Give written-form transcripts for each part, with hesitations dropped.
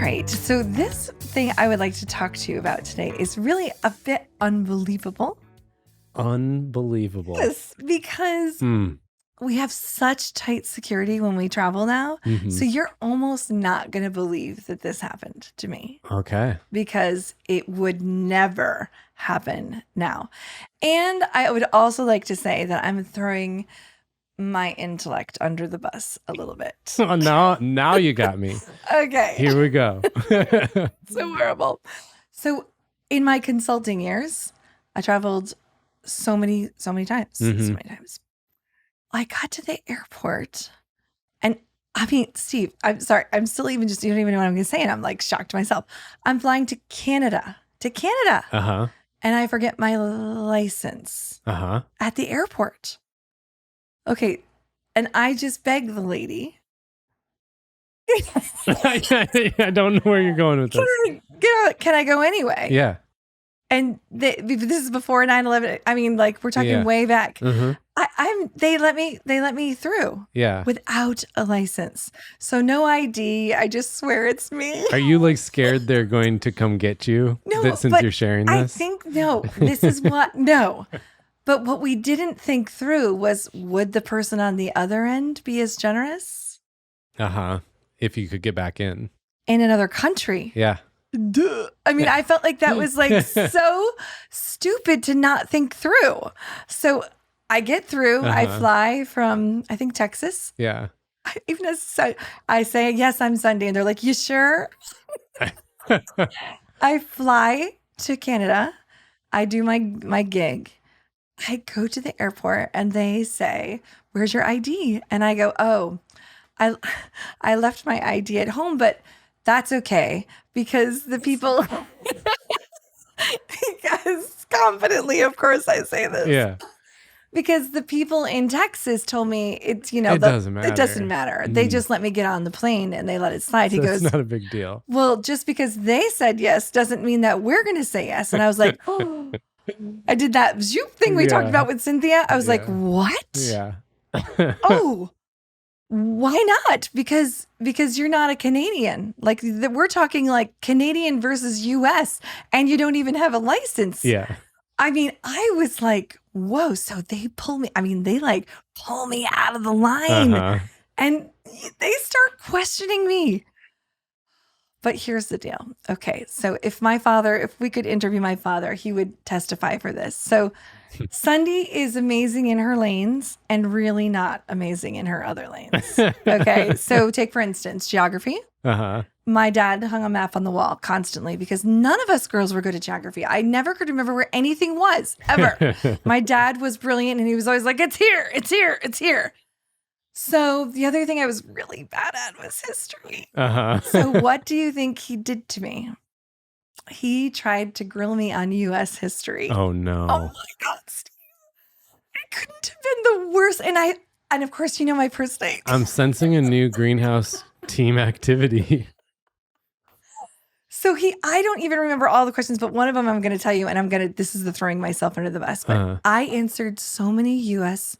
right. So this thing I would like to talk to you about today is really a bit unbelievable. Unbelievable. Yes, because we have such tight security when we travel now. Mm-hmm. So you're almost not going to believe that this happened to me. Okay. Because it would never happen now. And I would also like to say that I'm throwing my intellect under the bus a little bit. Oh, now you got me. Okay. Here we go. So horrible. So in my consulting years, I traveled so many times. Mm-hmm. So many times. I got to the airport and I mean, Steve, I'm sorry. I'm still you don't even know what I'm going to say. And I'm like shocked myself. I'm flying to Canada. Uh-huh. And I forget my license at the airport. Okay. And I just begged the lady. I don't know where you're going with this. Can I go anyway? Yeah. And this is before 9/11. I mean, like we're talking way back. Mm-hmm. They let me through. Yeah. Without a license. So no ID. I just swear it's me. Are you like scared they're going to come get you? No, since you're sharing this? I think no. This is what no. But what we didn't think through was, would the person on the other end be as generous? If you could get back in another country. Yeah. Duh. I mean, I felt like that was like so stupid to not think through. So I get through. I fly from, I think, Texas. Yeah. I say, yes, I'm Sunday. And they're like, you sure? I fly to Canada. I do my gig. I go to the airport and they say, where's your ID? And I go, oh, I left my ID at home, but that's okay because the people, because confidently, of course I say this. Yeah. Because the people in Texas told me it's, it doesn't matter. It doesn't matter. They just let me get on the plane and they let it slide. He goes, it's not a big deal. Well, just because they said yes doesn't mean that we're going to say yes. And I was like, oh, I did that zoop thing we talked about with Cynthia. I was like, what? Yeah. Oh, why not? Because you're not a Canadian. Like we're talking like Canadian versus US and you don't even have a license. Yeah. I mean, I was like, whoa. So they pull me. I mean, they like pull me out of the line and they start questioning me. But here's the deal. Okay. So if we could interview my father, he would testify for this. So Sunday is amazing in her lanes and really not amazing in her other lanes. Okay. So take, for instance, geography. My dad hung a map on the wall constantly because none of us girls were good at geography. I never could remember where anything was, ever. My dad was brilliant and he was always like, it's here, it's here, it's here. So the other thing I was really bad at was history. So what do you think he did to me? He tried to grill me on U.S. history. Oh, no. Oh, my God, Steve. It couldn't have been the worst. And of course, you know my first date. I'm sensing a new greenhouse team activity. So I don't even remember all the questions, but one of them I'm going to tell you, and this is the throwing myself under the bus, but I answered so many U.S.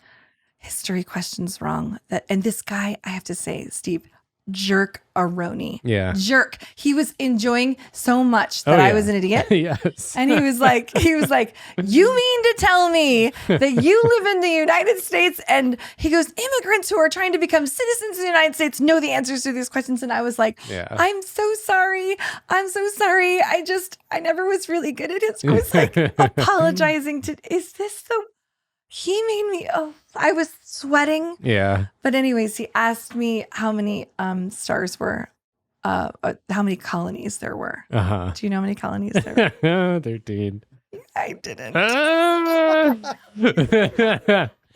history questions wrong and this guy, I have to say, Steve, jerk-a-roni. Yeah. Jerk. He was enjoying so much that I was an idiot. Yes. And he was like, you mean to tell me that you live in the United States? And he goes, immigrants who are trying to become citizens of the United States know the answers to these questions. And I was like, I'm so sorry. I never was really good at it. So I was like apologizing he made me, I was sweating. Yeah. But anyways, he asked me how many stars were, how many colonies there were. Do you know how many colonies there were? 13. I didn't.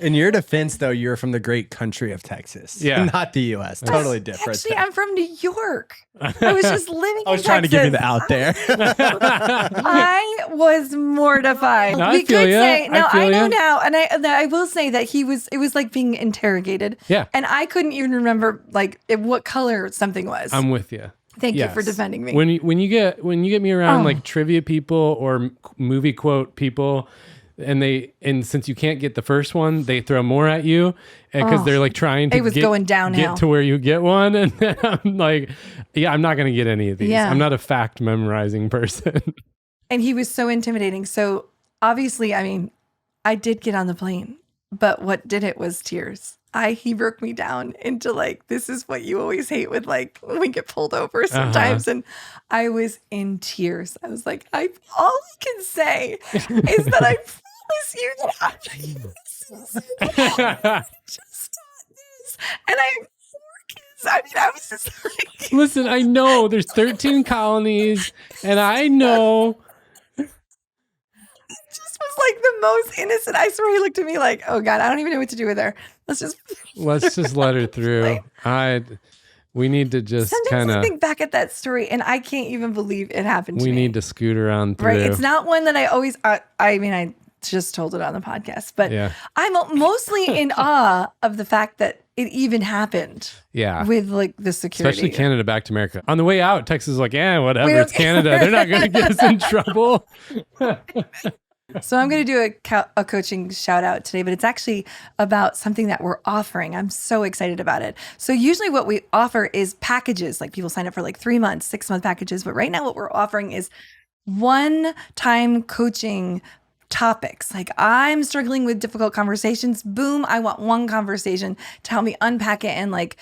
In your defense, though, you're from the great country of Texas. Yeah. Not the U.S. Totally different. Actually, I'm from New York. I was just living I was trying to give you the out there. I was mortified. No, we could ya. say, now I know ya. now, and I will say that it was like being interrogated. Yeah. And I couldn't even remember like what color something was. I'm with you. Thank you for defending me. When you get me around like trivia people or movie quote people, And since you can't get the first one, they throw more at you because they're like trying to it was going downhill. get to where you get one. And then I'm like, yeah, I'm not going to get any of these. Yeah. I'm not a fact memorizing person. And he was so intimidating. So obviously, I mean, I did get on the plane, but what did it was tears. He broke me down into like, this is what you always hate with like when we get pulled over sometimes. And I was in tears. I was like, all I can say is that I promise you that I just taught this. And I have 4 kids. I mean, I was just like, listen, I know there's 13 colonies and I know. just was like the most innocent. I swear he looked at me like, oh God, I don't even know what to do with her. Let's just let her through. We need to just sometimes I think back at that story and I can't even believe it happened to me. We need to scoot her on through. Right. It's not one that I always, I mean, I just told it on the podcast, but I'm mostly in awe of the fact that it even happened. Yeah. With like the security. Especially Canada back to America. On the way out, Texas is like, whatever, it's Canada. They're not going to get us in trouble. So I'm going to do a coaching shout out today, but it's actually about something that we're offering. I'm so excited about it. So usually what we offer is packages, like people sign up for like 3 months, 6-month packages. But right now what we're offering is one-time coaching topics. Like I'm struggling with difficult conversations. Boom. I want one conversation to help me unpack it and like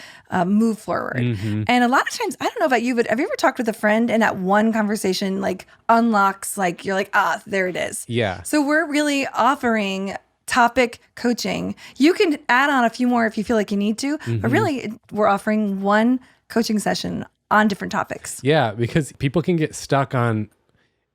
move forward. Mm-hmm. And a lot of times, I don't know about you, but have you ever talked with a friend and that one conversation like unlocks, like you're like, there it is. Yeah. So we're really offering topic coaching. You can add on a few more if you feel like you need to, but really we're offering one coaching session on different topics. Yeah. Because people can get stuck on,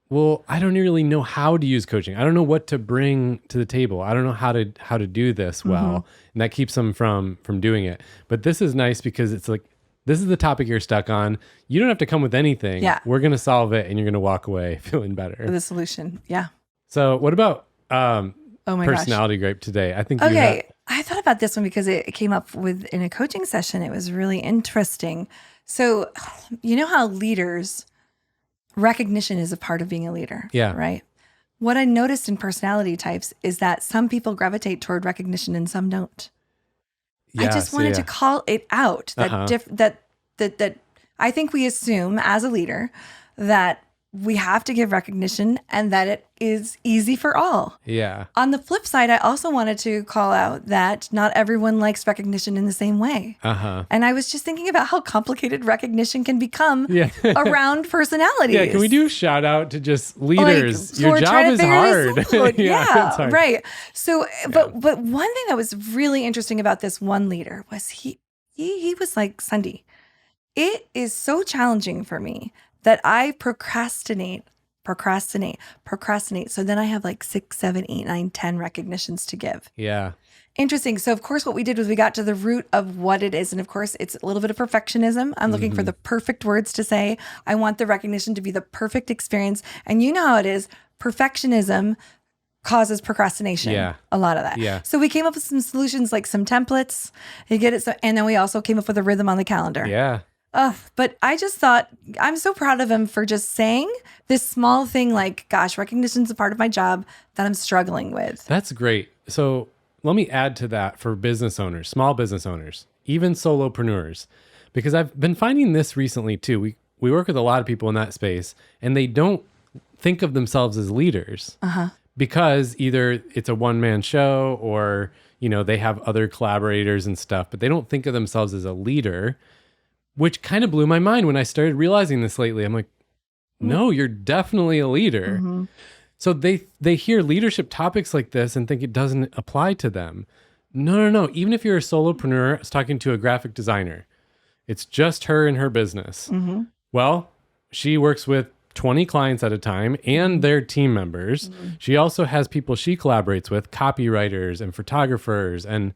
well, I don't really know how to use coaching. I don't know what to bring to the table. I don't know how to do this well. And that keeps them from doing it. But this is nice because it's like, this is the topic you're stuck on. You don't have to come with anything. Yeah. We're going to solve it and you're going to walk away feeling better. The solution. Yeah. So what about oh my personality grape today? I think I thought about this one because it came up in a coaching session. It was really interesting. So you know how leaders, recognition is a part of being a leader. Yeah. Right. What I noticed in personality types is that some people gravitate toward recognition and some don't. I just wanted to call it out that that I think we assume as a leader that we have to give recognition and that it is easy for all. Yeah. On the flip side, I also wanted to call out that not everyone likes recognition in the same way. And I was just thinking about how complicated recognition can become around personalities. Yeah, can we do a shout out to just leaders? Your job is hard. Yeah, it's hard. Right. So, but one thing that was really interesting about this one leader was he was like, Sunday, it is so challenging for me that I procrastinate. So then I have like 6, 7, 8, 9, 10 recognitions to give. Yeah. Interesting. So of course what we did was we got to the root of what it is. And of course it's a little bit of perfectionism. I'm looking for the perfect words to say. I want the recognition to be the perfect experience. And you know how it is. Perfectionism causes procrastination. Yeah. A lot of that. Yeah. So we came up with some solutions, like some templates. You get it. So, and then we also came up with a rhythm on the calendar. Yeah. But I just thought, I'm so proud of him for just saying this small thing like, gosh, recognition's a part of my job that I'm struggling with. That's great. So let me add to that for business owners, small business owners, even solopreneurs, because I've been finding this recently too. We work with a lot of people in that space and they don't think of themselves as leaders because either it's a one-man show or, they have other collaborators and stuff, but they don't think of themselves as a leader. Which kind of blew my mind when I started realizing this lately. I'm like, no, you're definitely a leader. So they hear leadership topics like this and think it doesn't apply to them. No. Even if you're a solopreneur, I was talking to a graphic designer. It's just her and her business. Well, she works with 20 clients at a time and their team members. She also has people she collaborates with, copywriters and photographers, and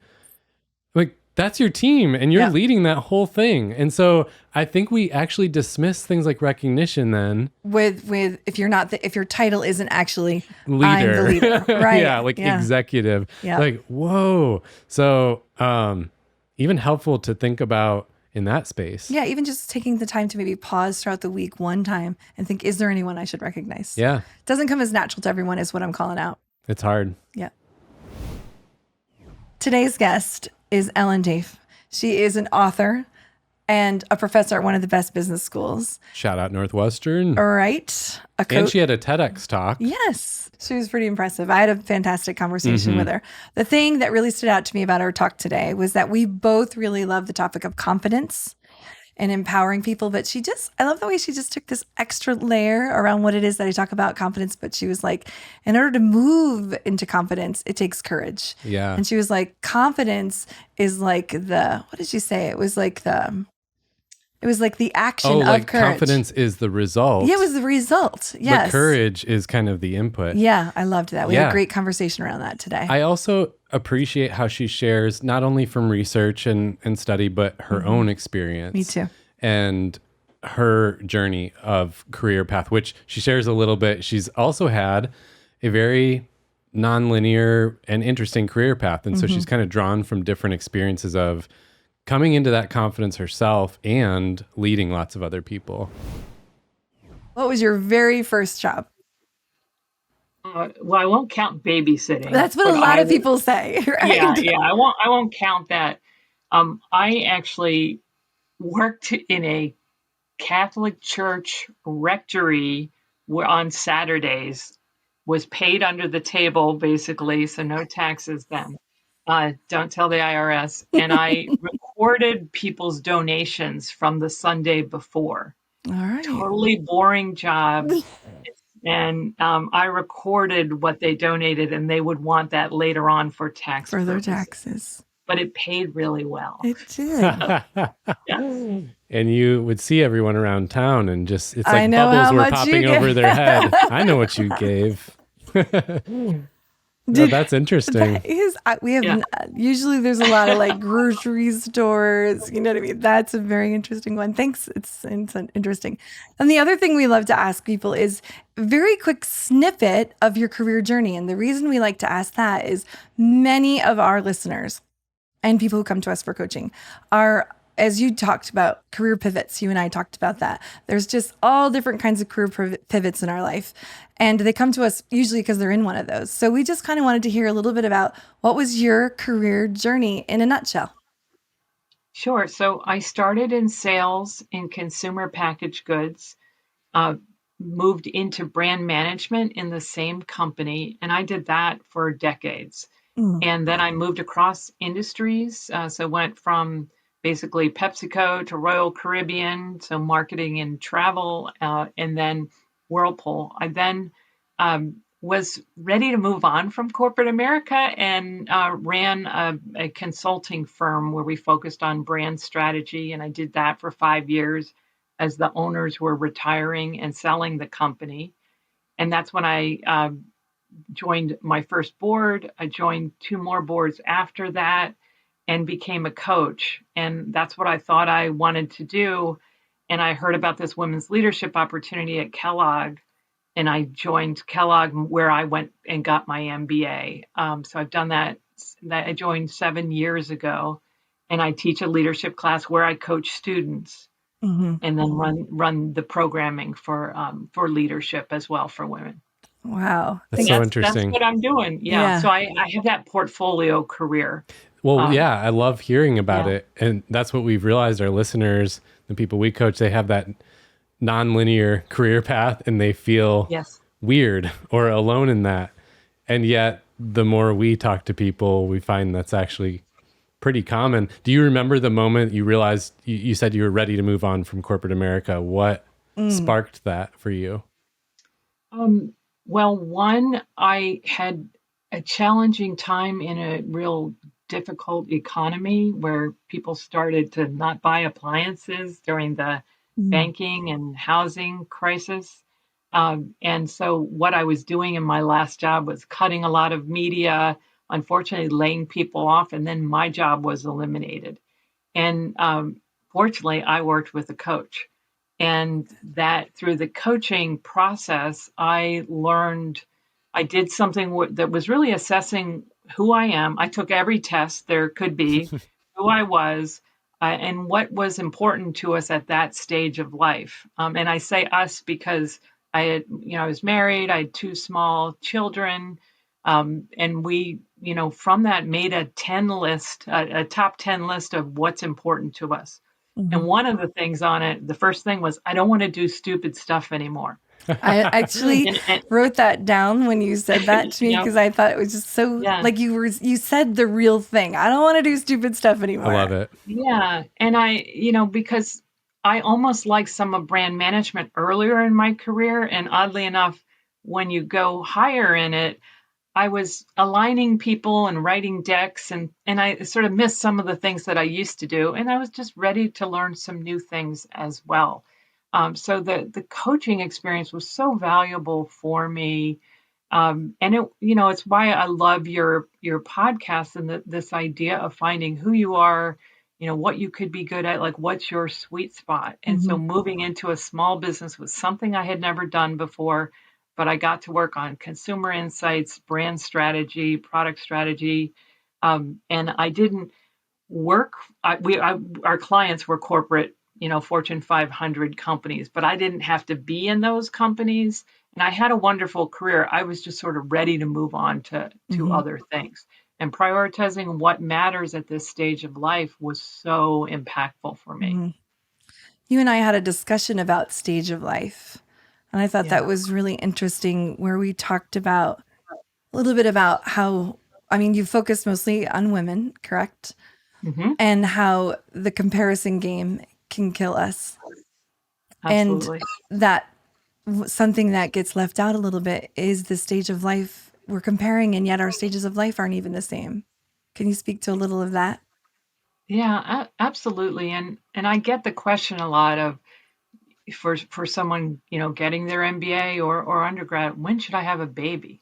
like, that's your team and you're leading that whole thing. And so I think we actually dismiss things like recognition then. With if your title isn't actually leader. I'm the leader. Right. Executive. Yeah. Like, whoa. So even helpful to think about in that space. Yeah, even just taking the time to maybe pause throughout the week one time and think, is there anyone I should recognize? Yeah. Doesn't come as natural to everyone is what I'm calling out. It's hard. Yeah. Today's guest is Ellen Taaffe. She is an author and a professor at one of the best business schools. Shout out Northwestern. All right. And she had a TEDx talk. Yes. She was pretty impressive. I had a fantastic conversation with her. The thing that really stood out to me about our talk today was that we both really love the topic of confidence and empowering people. But I love the way she just took this extra layer around what it is that I talk about confidence. But she was like, in order to move into confidence, it takes courage. Yeah. And she was like, confidence is like what did she say? It was like the action of courage. Confidence is the result. Yeah, it was the result. Yes. But courage is kind of the input. Yeah, I loved that. We had a great conversation around that today. I also appreciate how she shares not only from research and study, but her own experience. Me too. And her journey of career path, which she shares a little bit. She's also had a very nonlinear and interesting career path. And so she's kind of drawn from different experiences of coming into that confidence herself and leading lots of other people. What was your very first job? Well, I won't count babysitting. That's what a lot of people say, right? Yeah, I won't count that. I actually worked in a Catholic church rectory where on Saturdays, was paid under the table, basically, so no taxes then. Don't tell the IRS. And I recorded people's donations from the Sunday before. All right. Totally boring job. And I recorded what they donated, and they would want that later on for tax For their purposes. taxes. But it paid really well. It did. Yes. And you would see everyone around town and just, it's I like know bubbles how were much you popping over gave. their head. I know what you gave. No, that's interesting. That is, we have Yeah. usually there's a lot of like grocery stores. You know what I mean? That's a very interesting one. Thanks. It's interesting. And the other thing we love to ask people is very quick snippet of your career journey. And the reason we like to ask that is many of our listeners and people who come to us for coaching are, as you talked about, career pivots. You and I talked about that. There's just all different kinds of career pivots in our life. And they come to us usually because they're in one of those. So we just kind of wanted to hear a little bit about what was your career journey in a nutshell? Sure. So I started in sales in consumer packaged goods, moved into brand management in the same company, and I did that for decades. And then I moved across industries. So went from basically PepsiCo to Royal Caribbean, so marketing and travel, and then Whirlpool. I then was ready to move on from corporate America and ran a consulting firm where we focused on brand strategy. And I did that for 5 years as the owners were retiring and selling the company. And that's when I joined my first board. I joined 2 more boards after that and became a coach. And that's what I thought I wanted to do. And I heard about this women's leadership opportunity at Kellogg. And I joined Kellogg, where I went and got my MBA. So I've done that. I joined 7 years ago. And I teach a leadership class where I coach students and then run the programming for leadership as well for women. Wow. That's so interesting. That's what I'm doing. Yeah. So I have that portfolio career. Well, yeah, I love hearing about it. And that's what we've realized our listeners, the people we coach, they have that nonlinear career path and they feel weird or alone in that. And yet the more we talk to people, we find that's actually pretty common. Do you remember the moment you realized you said you were ready to move on from corporate America? What sparked that for you? Well, one, I had a challenging time in a real difficult economy where people started to not buy appliances during the banking and housing crisis. And so what I was doing in my last job was cutting a lot of media, unfortunately laying people off, and then my job was eliminated. And fortunately, I worked with a coach. And that through the coaching process, I did something that was really assessing who I am. I took every test there could be, who I was, and what was important to us at that stage of life. And I say us because I was married, I had 2 small children, And we, from that made a 10 list, a top 10 list of what's important to us. And Mhm. one of the things on it, the first thing was, I don't want to do stupid stuff anymore. I actually And wrote that down when you said that to me you know, because I thought it was just so yeah. like you said the real thing. I don't want to do stupid stuff I love anymore. it. Yeah. And because I almost like some of brand management earlier in my career. And oddly enough, when you go higher in it, I was aligning people and writing decks, and I sort of missed some of the things that I used to do. And I was just ready to learn some new things as well. So the coaching experience was so valuable for me. And it's why I love your podcast and this idea of finding who you are, what you could be good at, like what's your sweet spot. And so Mhm. moving into a small business was something I had never done before, but I got to work on consumer insights, brand strategy, product strategy, and I didn't work. Our clients were corporate, Fortune 500 companies, but I didn't have to be in those companies. And I had a wonderful career. I was just sort of ready to move on to Mhm. other things. And prioritizing what matters at this stage of life was so impactful for me. Mhm. You and I had a discussion about stage of life. And I thought that Yeah. was really interesting where we talked about a little bit about how I mean you focused mostly on women, correct? Hmm. And how the comparison game can kill us. And Absolutely. that something that gets left out a little bit is the stage of life we're comparing, and yet our stages of life aren't even the same. Can you speak to a little of that? Yeah, absolutely. And I get the question a lot of, for someone, getting their MBA or undergrad, when should I have a baby?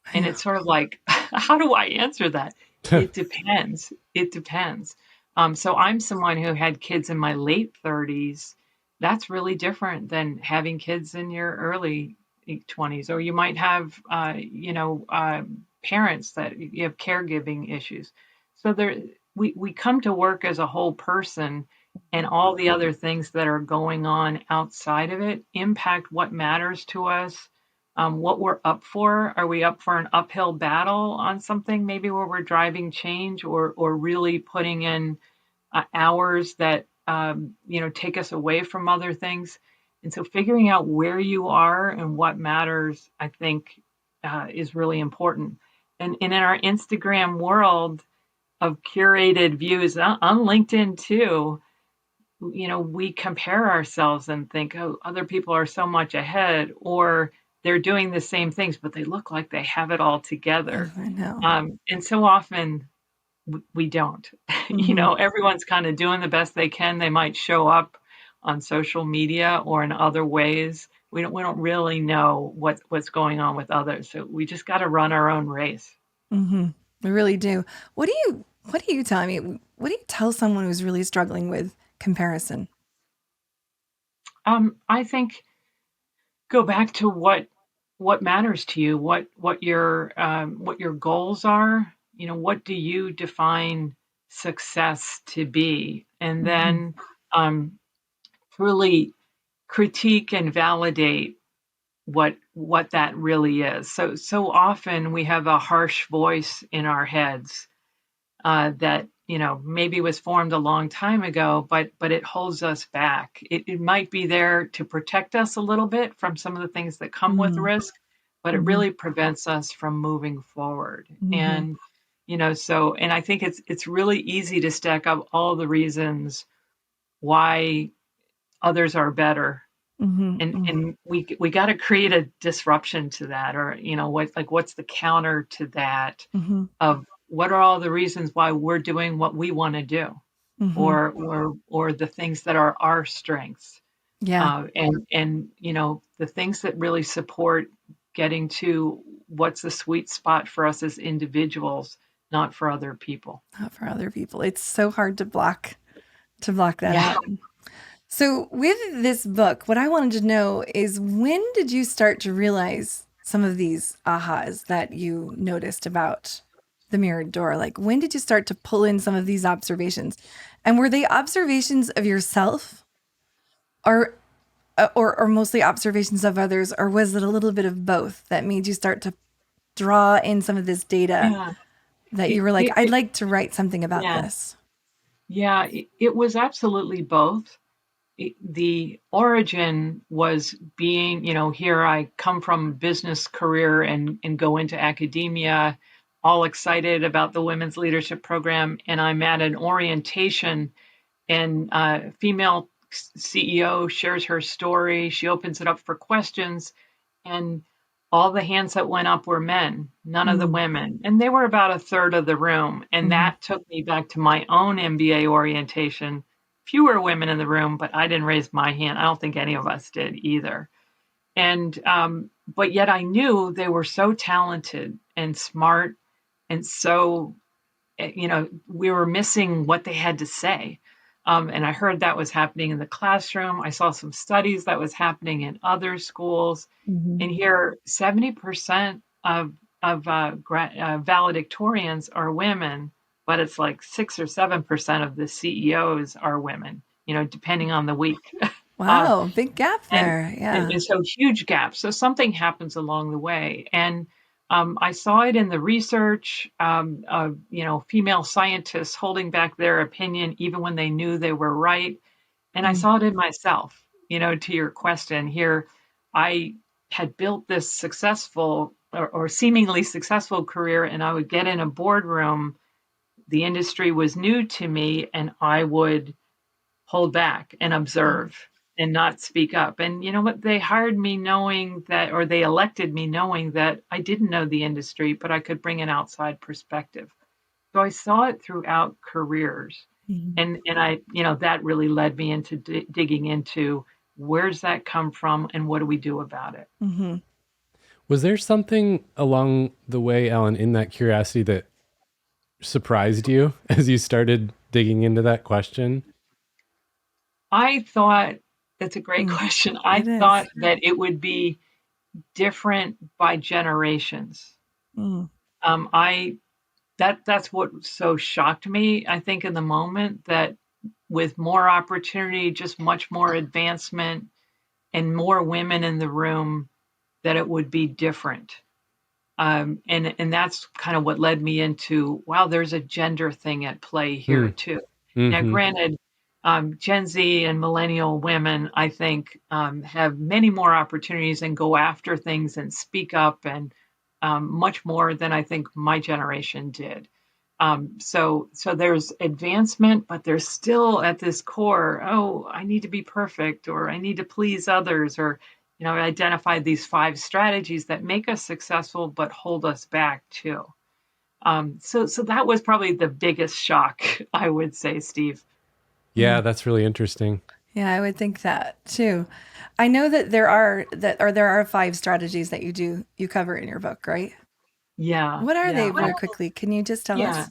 I And know. it's sort of like, how do I answer that? It depends. It depends. So I'm someone who had kids in my late 30s. That's really different than having kids in your early 20s. Or you might have, parents that you have caregiving issues. So we come to work as a whole person, and all the other things that are going on outside of it impact what matters to us, what we're up for. Are we up for an uphill battle on something, maybe where we're driving change, or really putting in hours that take us away from other things? And so figuring out where you are and what matters, I think, is really important. And in our Instagram world of curated views, on LinkedIn too, we compare ourselves and think, oh, other people are so much ahead, or they're doing the same things, but they look like they have it all Oh, together. I know. And so often we don't. Hmm. Everyone's kind of doing the best they can. They might show up on social media or in other ways. We don't really know what's going on with others. So we just got to run our own race. Hmm. We really do. What do you tell me? What do you tell someone who's really struggling with comparison? I think go back to what matters to you, what your goals are. What do you define success to be? And Hmm. then truly critique and validate what that really is. So often we have a harsh voice in our heads, that maybe was formed a long time ago, but it holds us back. It might be there to protect us a little bit from some of the things that come with Hmm. risk, but it Hmm. really prevents us from moving forward. Hmm. And I think it's really easy to stack up all the reasons why others are better, Hmm. and we got to create a disruption to that, or what's the counter to that, Hmm. of what are all the reasons why we're doing what we want to do, Hmm. or the things that are our strengths, Yeah, and the things that really support getting to what's the sweet spot for us as individuals, not for other people. not for other people. It's so hard to block that Yeah. out. So, with this book, what I wanted to know is when did you start to realize some of these ahas that you noticed about the mirrored door? Like, when did you start to pull in some of these observations? And were they observations of yourself or or mostly observations of others, or was it a little bit of both that made you start to draw in some of this data Yeah. that you It, were like, it, I'd it like to write something about yeah. this? Yeah. It was absolutely both. The origin was being, here I come from business career and go into academia, all excited about the women's leadership program. And I'm at an orientation and female CEO shares her story. She opens it up for questions, and all the hands that went up were men, none of the Mm-hmm. women. And they were about a third of the room. And Mm-hmm. that took me back to my own MBA orientation. Fewer women in the room, but I didn't raise my hand. I don't think any of us did either. And, but yet I knew they were so talented and smart and so we were missing what they had to say. And I heard that was happening in the classroom. I saw some studies that was happening in other schools. Mm-hmm. And here, 70% of valedictorians are women, but it's like 6 or 7% of the CEOs are women, depending on the week. uh, Wow, big gap and there. and, Yeah. and so huge gaps. So something happens along the way, and I saw it in the research. Female scientists holding back their opinion even when they knew they were right, and I saw it in myself. To your question here, I had built this successful or seemingly successful career, and I would get in a boardroom. The industry was new to me, and I would hold back and Mm-hmm. observe and not speak up. And you know what? They hired me knowing that, or they elected me knowing that I didn't know the industry, but I could bring an outside perspective. So I saw it throughout careers. And I, that really led me into digging into where's that come from and what do we do about it? Mm-hmm. Was there something along the way, Ellen, in that curiosity that surprised you as you started digging into that question? I thought that's a great Mm. question. I It is. thought that it would be different by generations. Mm. I that's what so shocked me, I think, in the moment, that with more opportunity, just much more advancement and more women in the room, that it would be different. And that's kind of what led me into, wow, there's a gender thing at play Hmm. here too. Now, Mm-hmm. granted, Gen Z and millennial women, I think, have many more opportunities and go after things and speak up, and much more than I think my generation did. So there's advancement, but there's still at this core, oh, I need to be perfect, or I need to please others, or identify these 5 strategies that make us successful but hold us back too. So that was probably the biggest shock, I would say, Steve. Yeah, that's really interesting. Yeah, I would think that too. I know that there are 5 strategies that you cover in your book, right? Yeah, What are yeah. they very quickly? Can you just tell Yeah.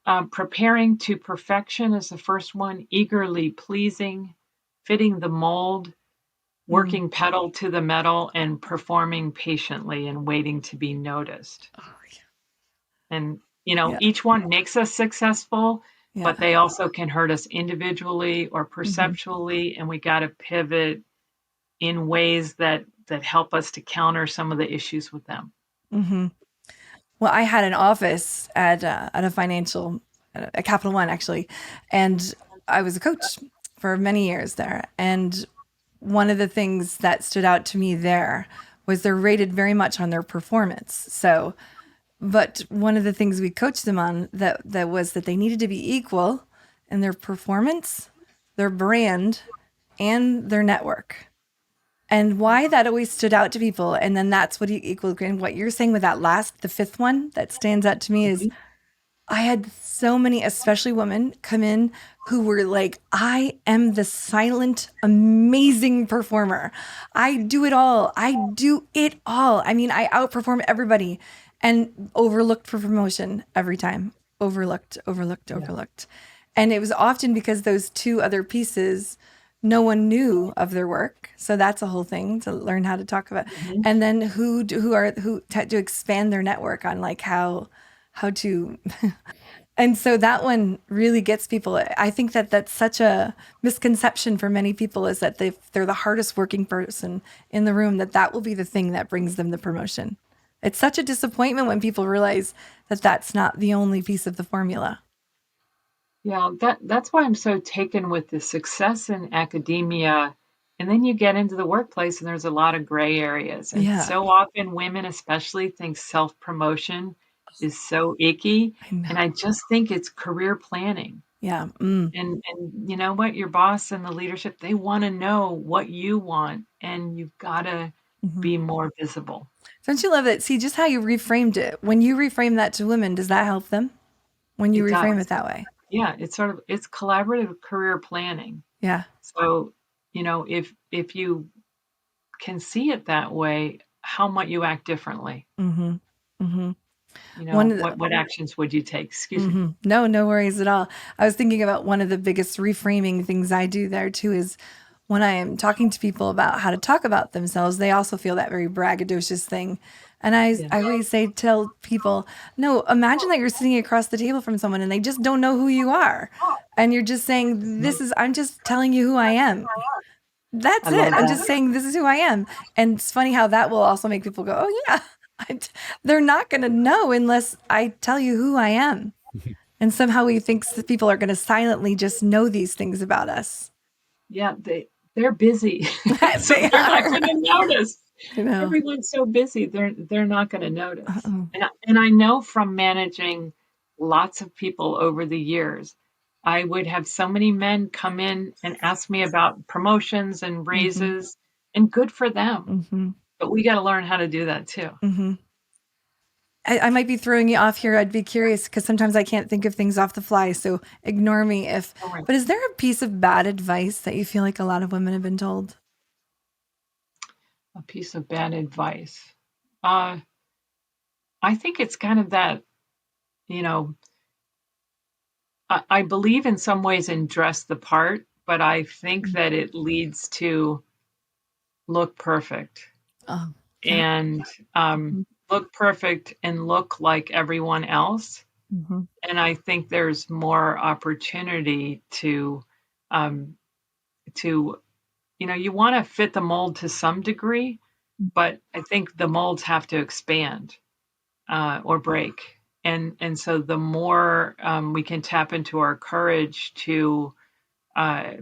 us? Preparing to perfection is the first one. Eagerly pleasing, fitting the mold, Mm. working pedal to the metal, and performing patiently and waiting to be noticed. Oh, And, yeah. each one makes us successful, Yeah. but they also can hurt us individually or Mm-hmm. perceptually. And we got to pivot in ways that help us to counter some of the issues with them. Mm-hmm. Well, I had an office at a financial, at a Capital One actually, and I was a coach for many years there. And one of the things that stood out to me there was they're rated very much on their performance. So, but one of the things we coached them on that was that they needed to be equal in their performance, their brand, and their network. And why that always stood out to people, and then that's what equal. And what you're saying with that last, the fifth one that stands out to me is I had so many, especially women, come in who were like, I am the silent, amazing performer. I do it all. I do it all. I mean, I outperform everybody and overlooked for promotion every time. Overlooked, overlooked, Yeah. overlooked. And it was often because those 2 other pieces, no one knew of their work. So that's a whole thing to learn how to talk about. Mhm. And then to expand their network on like how to and so that one really gets people. I think that that's such a misconception for many people, is that they're the hardest working person in the room, that will be the thing that brings them the promotion. It's such a disappointment when people realize that that's not the only piece of the formula. Yeah, that's why I'm so taken with the success in academia. And then you get into the workplace and there's a lot of gray areas. And Yeah, so often women especially think self-promotion is so icky. I know. And I just think it's career planning. Yeah. And you know what? Your boss and the leadership, they want to know what you want, and you've got to Mhm. be more visible. Don't you love it? See, just how you reframed it. When you reframe that to women, does that help them? When you It reframe does. it that way? Yeah, it's collaborative career planning. Yeah. So, if you can see it that way, how might you act differently? Mm-hmm. Mm-hmm. One of the, What actions would you take? Excuse me. No, no worries at all. I was thinking about one of the biggest reframing things I do there too is when I am talking to people about how to talk about themselves, they also feel that very braggadocious thing. And Yeah. I always tell people, no, imagine that you're sitting across the table from someone and they just don't know who you are. And you're just saying, I'm just telling you who I am. I That's love it. I'm just that. saying this is who I am. And it's funny how that will also make people go, oh, yeah. They're not going to know unless I tell you who I am. And somehow we think that people are going to silently just know these things about us. Yeah, they're busy, so They they're not are. going to notice. You know. Everyone's so busy, they're not going to notice. Uh-oh. And I know from managing lots of people over the years, I would have so many men come in and ask me about promotions and Mm-hmm. raises, and good for them. Mm-hmm. But we got to learn how to do that too. Mm-hmm. I might be throwing you off here. I'd be curious because sometimes I can't think of things off the fly. So ignore me if. All right. But is there a piece of bad advice that you feel like a lot of women have been told? A piece of bad advice. Uh, I think it's kind of that, you know, I believe in some ways in dress the part, but I think that it leads to look perfect Oh, yeah. and look perfect and look like everyone else. Mm-hmm. And I think there's more opportunity um, to you want to fit the mold to some degree, but I think the molds have to expand or break. And so the more we can tap into our courage uh,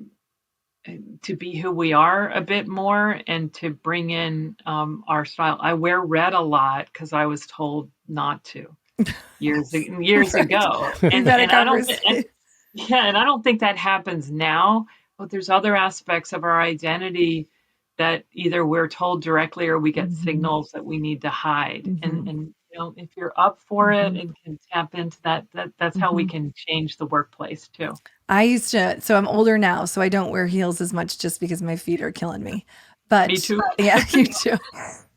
to be who we are a bit more and to bring in our style. I wear red a lot because I was told not to years Right. ago, We've had a and I don't conversation. yeah, and I don't think that happens now. But there's other aspects of our identity that either we're told directly or we get Mm-hmm. signals that we need to hide. Mm-hmm. And if you're up for it Mm-hmm. and can tap into that's how we Mm-hmm. can change the workplace too. I used to, so I'm older now, so I don't wear heels as much just because my feet are killing me. Me But too. yeah, you too.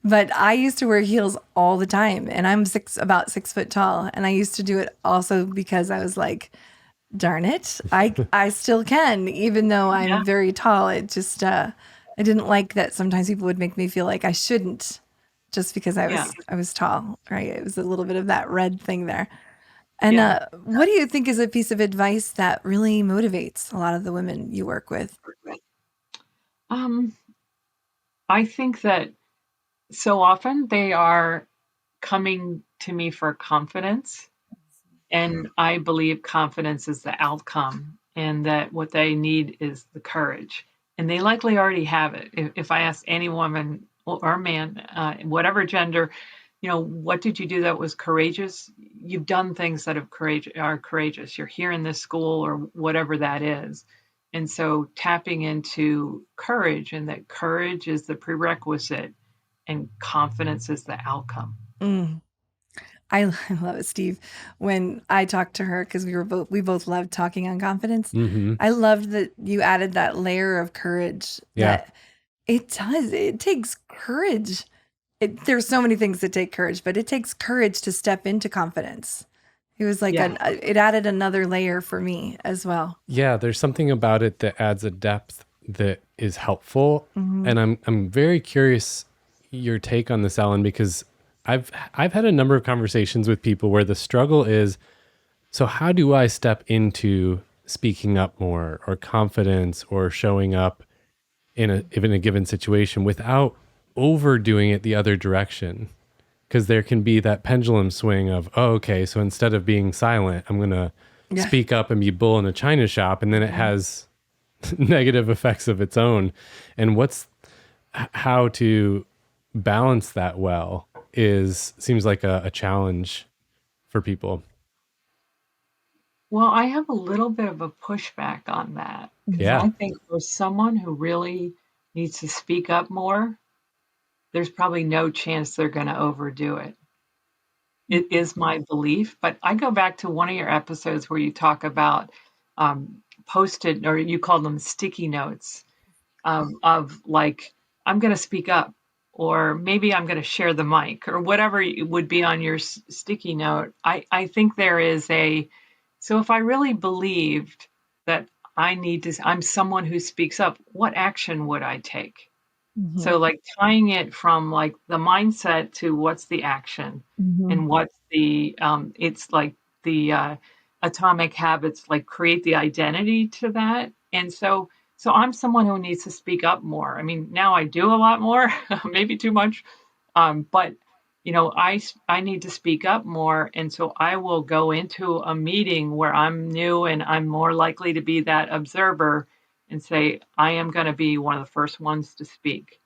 But I used to wear heels all the time, and I'm about 6 foot tall, and I used to do it also because I was like, darn it, I still can, even though Yeah, I'm very tall. It just I didn't like that sometimes people would make me feel like I shouldn't just because yeah, I was tall, right? It was a little bit of that red thing there. And yeah. what do you think is a piece of advice that really motivates a lot of the women you work with? Um, I think that so often they are coming to me for confidence. And I believe confidence is the outcome, and that what they need is the courage. And they likely already have it. If I ask any woman or man, whatever gender, what did you do that was courageous? You've done things that are courageous. You're here in this school or whatever that is. And so tapping into courage, and that courage is the prerequisite and confidence is the outcome. Mm. I love it, Steve. When I talked to her, because we both loved talking on confidence. Mm-hmm. I loved that you added that layer of courage. Yeah. That it does. It takes courage. There's so many things that take courage, but it takes courage to step into confidence. It was like Yeah. it added another layer for me as well. Yeah, there's something about it that adds a depth that is helpful. Mm-hmm. And I'm very curious your take on this, Alan, because I've had a number of conversations with people where the struggle is, so how do I step into speaking up more or confidence or showing up in a given situation without overdoing it the other direction? because there can be that pendulum swing of, oh, okay, so instead of being silent, I'm going to speak up and be bull in a china shop. And then it has negative effects of its own. And how to balance that well seems like a challenge for people. Well, I have a little bit of a pushback on that because Yeah. I think for someone who really needs to speak up more, there's probably no chance they're going to overdo it. It is my belief, but I go back to one of your episodes where you talk about post-it, or you call them sticky notes, of like, I'm going to speak up, or maybe I'm going to share the mic, or whatever would be on your sticky note. I think there is so if I really believed that I'm someone who speaks up, what action would I take? So like tying it from like the mindset to what's the action and what's it's like the atomic habits, like create the identity to that. And so I'm someone who needs to speak up more. I mean, now I do a lot more, maybe too much. But I need to speak up more. And so I will go into a meeting where I'm new and I'm more likely to be that observer and say, I am going to be one of the first ones to speak.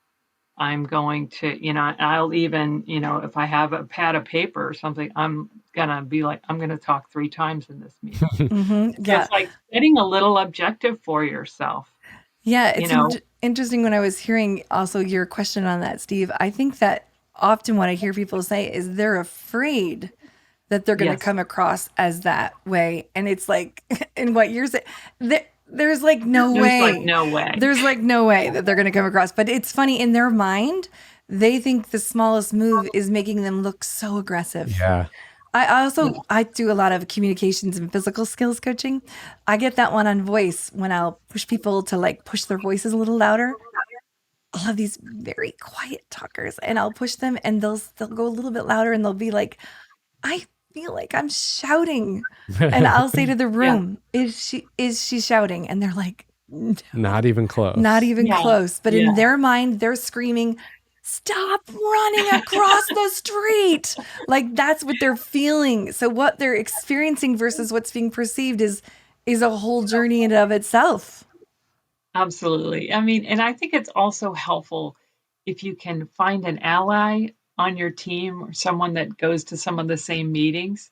I'm going to, I'll even, if I have a pad of paper or something, I'm going to be like, I'm going to talk 3 times in this meeting. So Yeah. it's like setting a little objective for yourself, Yeah, you it's know? interesting when I was hearing also your question on that, Steve. I think that often what I hear people say is they're afraid that they're going to Yes. come across as that way. And it's like, in what you're saying, there's like no There's like way. no way. There's like no way that they're going to come across. But it's funny, in their mind, they think the smallest move is making them look so aggressive. Yeah. I do a lot of communications and physical skills coaching. I get that one on voice when I'll push people to like push their voices a little louder. I'll have these very quiet talkers and I'll push them and they'll go a little bit louder and they'll be like, I feel like I'm shouting. And I'll say to the Yeah. room, is she shouting? And they're like, no, Not even close. not even Yeah. close. But Yeah. in their mind, they're screaming, stop running across the street. Like that's what they're feeling. So what they're experiencing versus what's being perceived is a whole journey in and of itself. Absolutely. I mean, and I think it's also helpful if you can find an ally on your team or someone that goes to some of the same meetings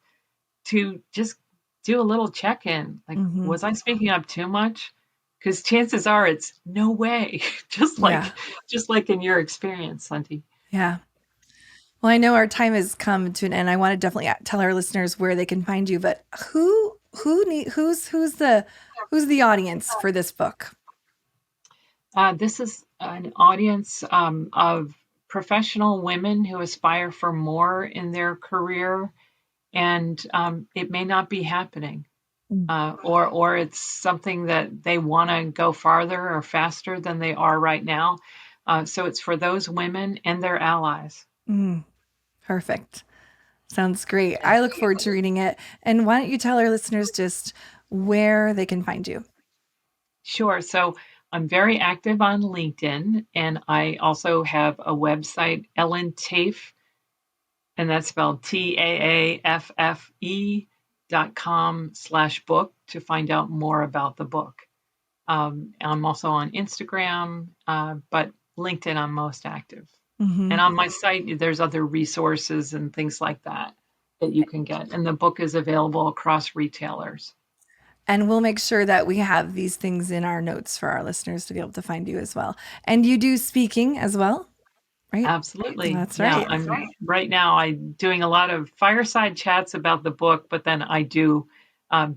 to just do a little check-in. Like, was I speaking up too much? Because chances are it's no way. just like Yeah. just like in your experience, Santi. Yeah. Well, I know our time has come to an end. I want to definitely tell our listeners where they can find you, but who's the audience for this book? This is an audience of professional women who aspire for more in their career, and it may not be happening, or it's something that they want to go farther or faster than they are right now. So it's for those women and their allies. Perfect. Sounds great. I look forward to reading it. And why don't you tell our listeners just where they can find you? Sure. So I'm very active on LinkedIn, and I also have a website, Ellen Taaffe, and that's spelled TAAFFE.com/book to find out more about the book. I'm also on Instagram, but LinkedIn I'm most active. And on my site, there's other resources and things like that you can get. And the book is available across retailers. And we'll make sure that we have these things in our notes for our listeners to be able to find you as well. And you do speaking as well, right? Absolutely. That's Yeah, right. right now I'm doing a lot of fireside chats about the book, but then I do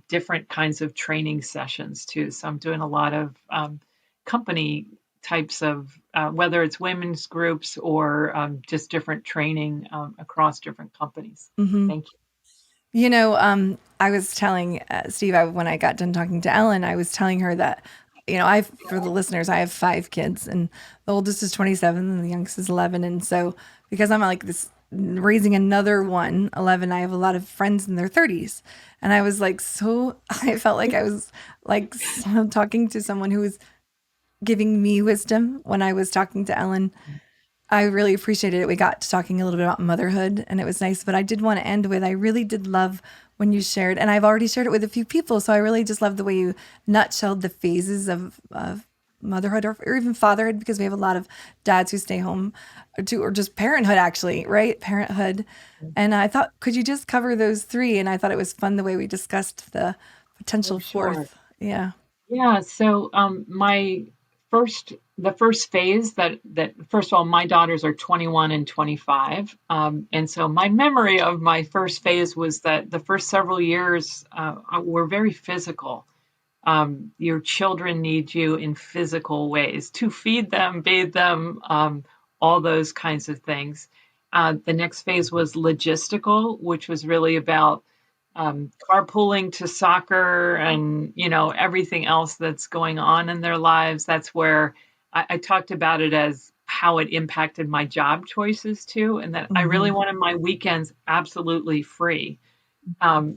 different kinds of training sessions too. So I'm doing a lot of company types of, whether it's women's groups or just different training across different companies. Thank you. I was telling Steve, when I got done talking to Ellen, I was telling her that, for the listeners, I have 5 kids and the oldest is 27 and the youngest is 11. And so because I'm like this raising another one, 11, I have a lot of friends in their 30s. And I was like, I felt like I was like talking to someone who was giving me wisdom when I was talking to Ellen I really appreciated it. We got to talking a little bit about motherhood and it was nice, but I did want to end with, I really did love when you shared, and I've already shared it with a few people. So I really just love the way you nutshelled the phases of motherhood or even fatherhood, because we have a lot of dads who stay home or just parenthood, actually, right? Parenthood. And I thought, could you just cover those three? And I thought it was fun the way we discussed the Oh, potential sure. fourth. Yeah. Yeah, so the first phase that first of all, my daughters are 21 and 25, and so my memory of my first phase was that the first several years were very physical. Your children need you in physical ways to feed them, bathe them, all those kinds of things. The next phase was logistical, which was really about carpooling to soccer and everything else that's going on in their lives. That's where I talked about it as how it impacted my job choices too, and that I really Hmm. wanted my weekends absolutely free,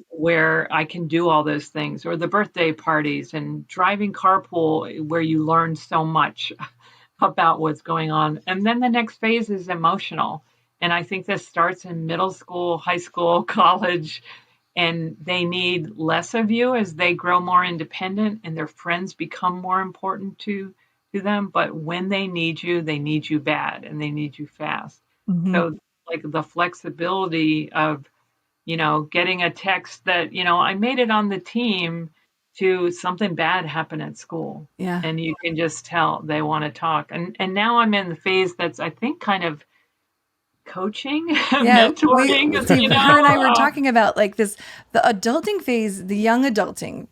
where I can do all those things, or the birthday parties and driving carpool, where you learn so much about what's going on. And then the next phase is emotional. And I think this starts in middle school, high school, college, and they need less of you as they grow more independent and their friends become more important to them. But when they need you bad and they need you fast. Hmm. So like the flexibility of getting a text that, I made it on the team, to something bad happened at school. Yeah. And you can just tell they want to talk. And now I'm in the phase that's, I think, kind of coaching, Yeah, we mentoring, see her and I were talking about like this, the adulting phase, the young adulting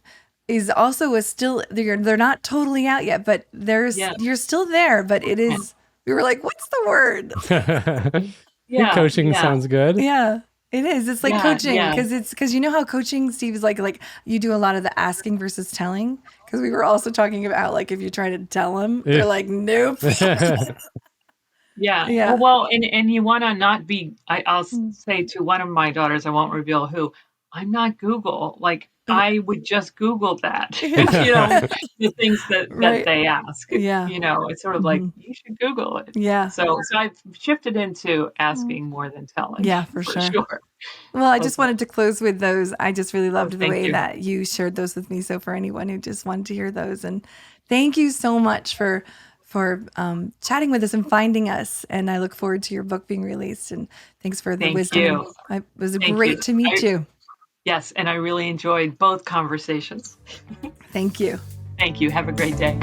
is also a still, they're not totally out yet, but yeah, you're still there, but it is, we were like, what's the word? I think yeah, coaching yeah, sounds good. Yeah, it is. It's like yeah, coaching, yeah, because you know how coaching, Steve, is like you do a lot of the asking versus telling. Because we were also talking about like if you try to tell them, they're Eh. like, nope. yeah. Oh, Yeah. well, and you want to not be, I'll say to one of my daughters, I won't reveal who, I'm not Google. Like, I would just Google that, Yeah. the things that Right. they ask. Yeah. It's sort of like, Hmm. you should Google it. Yeah. So I've shifted into asking more than telling, Yeah, for for sure. sure. Well, I just Okay. wanted to close with those. I just really Oh, loved the thank way you. that you shared those with me. So for anyone who just wanted to hear those, and thank you so much for chatting with us and finding us. And I look forward to your book being released. And thanks for the Thank wisdom. And you. it was Thank you. great to meet you. Yes, and I really enjoyed both conversations. Thank you. Thank you. Have a great day.